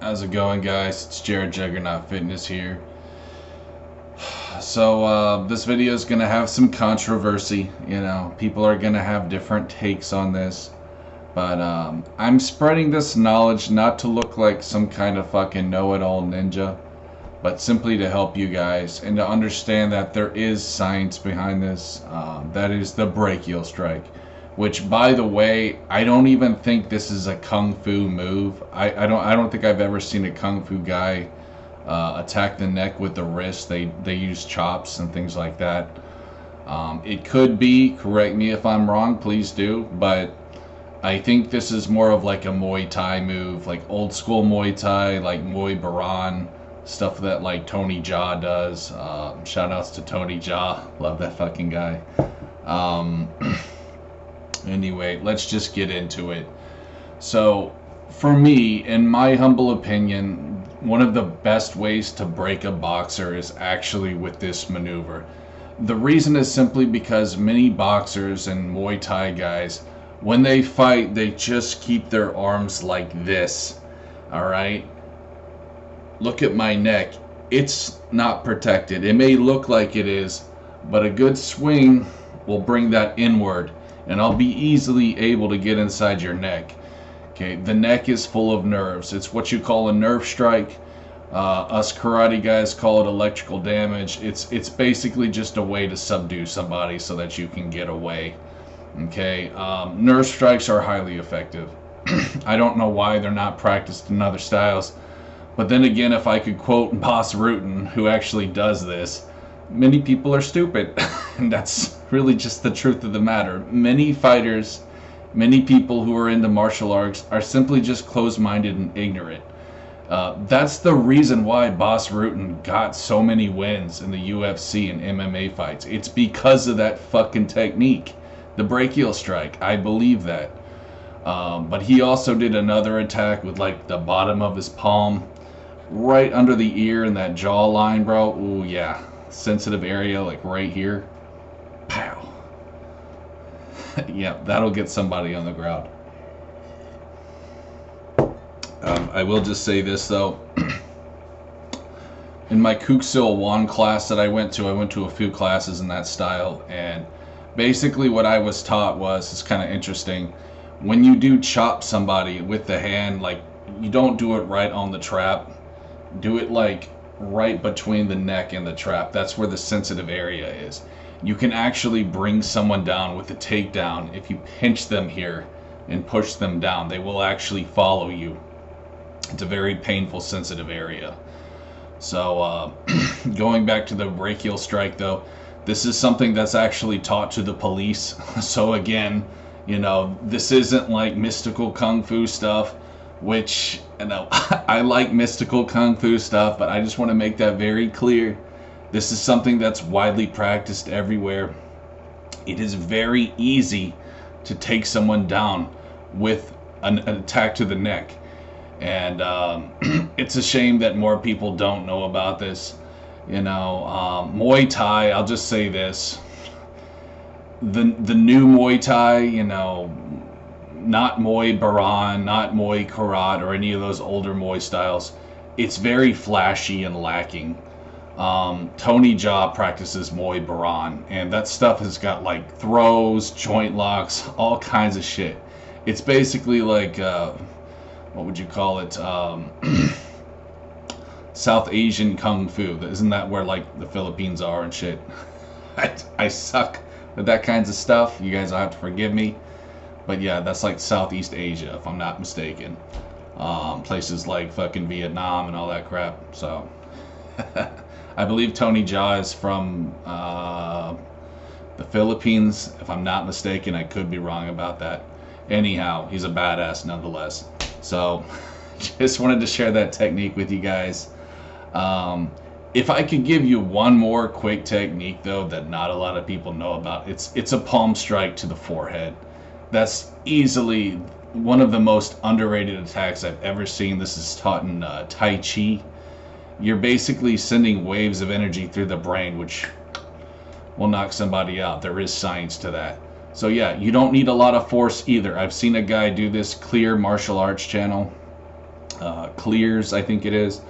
How's it going, guys? It's Jared Juggernaut Fitness here. So this video is gonna have some controversy. People are gonna have different takes on this, but I'm spreading this knowledge not to look like some kind of fucking know-it-all ninja, but simply to help you guys and to understand that there is science behind this. That is the brachial strike, which, by the way, I don't even think this is a kung fu move. I don't think I've ever seen a kung fu guy attack the neck with the wrist. They use chops and things like that. It could be, correct me if I'm wrong, please do, but I think this is more of like a Muay Thai move, like old school Muay Thai, like Muay Baran, stuff that like Tony Jaa does. Shout outs to Tony Jaa, love that fucking guy. Anyway, let's just get into it. So, for me, in my humble opinion, one of the best ways to break a boxer is actually with this maneuver. The reason is simply because many boxers and Muay Thai guys, when they fight, they just keep their arms like this. Alright? Look at my neck. It's not protected. It may look like it is, but a good swing will bring that inward, and I'll be easily able to get inside your neck. Okay, the neck is full of nerves. It's what you call a nerve strike. Us karate guys call it electrical damage. It's basically just a way to subdue somebody so that you can get away. Okay, nerve strikes are highly effective. I don't know why they're not practiced in other styles, but then again, if I could quote Boss Rutan, who actually does this, many people are stupid. And that's really just the truth of the matter. Many fighters, many people who are into martial arts are simply just closed-minded and ignorant. That's the reason why Boss Rutan got so many wins in the UFC and MMA fights. It's because of that fucking technique, the brachial strike. I believe that. But he also did another attack with like the bottom of his palm, right under the ear and that jawline, bro. Ooh, yeah. Sensitive area, like right here. Pow. Yeah, that'll get somebody on the ground. I will just say this though. In my Kuksil 1 class that I went to a few classes in that style, and basically what I was taught was, it's kind of interesting, when you do chop somebody with the hand, like, you don't do it right on the trap. Do it like right between the neck and the trap. That's where the sensitive area is. You can actually bring someone down with a takedown if you pinch them here and push them down. They will actually follow you. It's a very painful, sensitive area. So going back to the brachial strike though, this is something that's actually taught to the police. So again, this isn't like mystical kung fu stuff, which, I like mystical kung fu stuff, but I just want to make that very clear. This is something that's widely practiced everywhere. It is very easy to take someone down with an attack to the neck. And it's a shame that more people don't know about this. Muay Thai, I'll just say this. The new Muay Thai, not Muay Baran, not Muay Karat, or any of those older Muay styles, it's very flashy and lacking. Tony Jaa practices Muay Baran, and that stuff has got like throws, joint locks, all kinds of shit. It's basically like, what would you call it? South Asian Kung Fu. Isn't that where like the Philippines are and shit? I suck with that kinds of stuff. You guys will have to forgive me. But yeah, that's like Southeast Asia, if I'm not mistaken. Places like fucking Vietnam and all that crap. So, I believe Tony Jaa is from the Philippines, if I'm not mistaken. I could be wrong about that. Anyhow, he's a badass nonetheless. So, just wanted to share that technique with you guys. If I could give you one more quick technique though that not a lot of people know about, it's a palm strike to the forehead. That's easily one of the most underrated attacks I've ever seen. This is taught in Tai Chi. You're basically sending waves of energy through the brain, which will knock somebody out. There is science to that. So yeah, you don't need a lot of force either. I've seen a guy do this, Clear Martial Arts channel. clears, I think it is.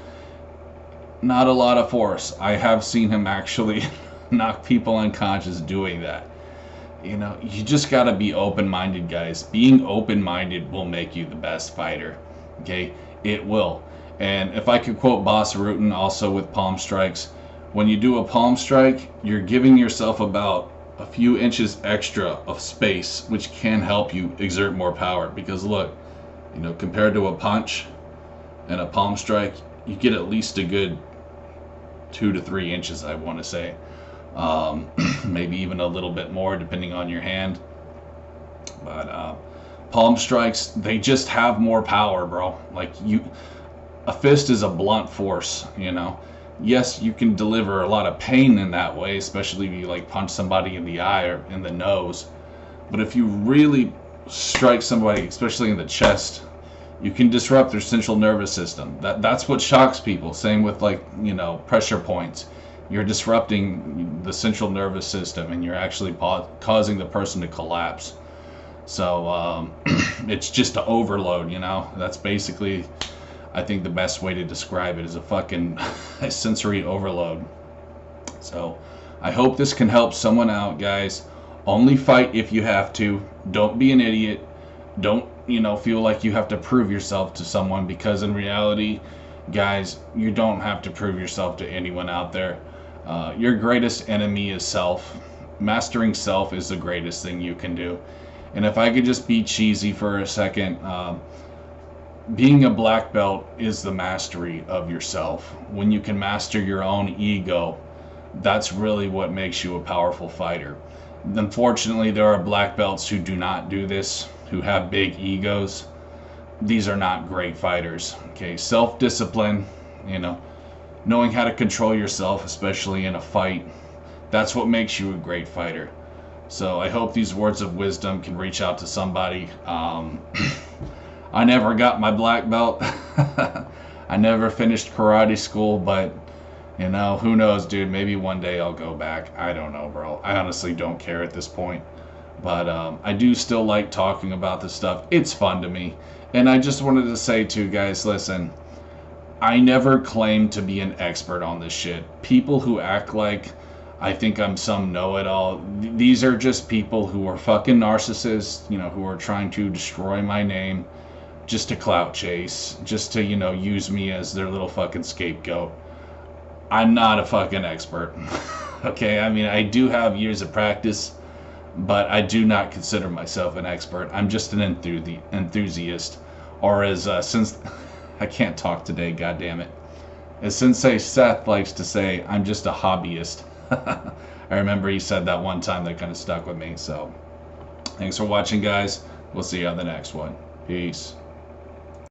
Not a lot of force. I have seen him actually knock people unconscious doing that. You know, you just got to be open-minded, guys. Being open-minded will make you the best fighter. Okay? It will. And if I could quote Boss Rutan also with palm strikes, when you do a palm strike, you're giving yourself about a few inches extra of space, which can help you exert more power. Because look, you know, compared to a punch and a palm strike, you get at least a good 2 to 3 inches, I want to say. Maybe even a little bit more depending on your hand. But palm strikes, they just have more power, bro. Like, a fist is a blunt force, you know. Yes, you can deliver a lot of pain in that way, especially if you like punch somebody in the eye or in the nose. But if you really strike somebody, especially in the chest, you can disrupt their central nervous system. That's what shocks people. Same with, like, you know, pressure points. You're disrupting the central nervous system, and you're actually causing the person to collapse. So it's just an overload, you know. That's basically, I think, the best way to describe it is a fucking sensory overload. So I hope this can help someone out, guys. Only fight if you have to. Don't be an idiot. Don't, you know, feel like you have to prove yourself to someone, because in reality, guys, you don't have to prove yourself to anyone out there. Your greatest enemy is self. Mastering self is the greatest thing you can do. And if I could just be cheesy for a second, being a black belt is the mastery of yourself. When you can master your own ego, that's really what makes you a powerful fighter. Unfortunately, there are black belts who do not do this, who have big egos. These are not great fighters. Okay, self-discipline, you know, knowing how to control yourself, especially in a fight, that's what makes you a great fighter. So I hope these words of wisdom can reach out to somebody. I never got my black belt. I never finished karate school, but, you know, who knows, dude? Maybe one day I'll go back. I don't know, bro. I honestly don't care at this point. But I do still like talking about this stuff. It's fun to me. And I just wanted to say, too, guys, listen, I never claimed to be an expert on this shit. People who act like I think I'm some know-it-all, these are just people who are fucking narcissists, you know, who are trying to destroy my name just to clout chase, just to, you know, use me as their little fucking scapegoat. I'm not a fucking expert. Okay, I mean, I do have years of practice, but I do not consider myself an expert. I'm just an enthusiast. Or as since I can't talk today, goddammit. As Sensei Seth likes to say, I'm just a hobbyist. I remember he said that one time, that kind of stuck with me. So thanks for watching, guys. We'll see you on the next one. Peace.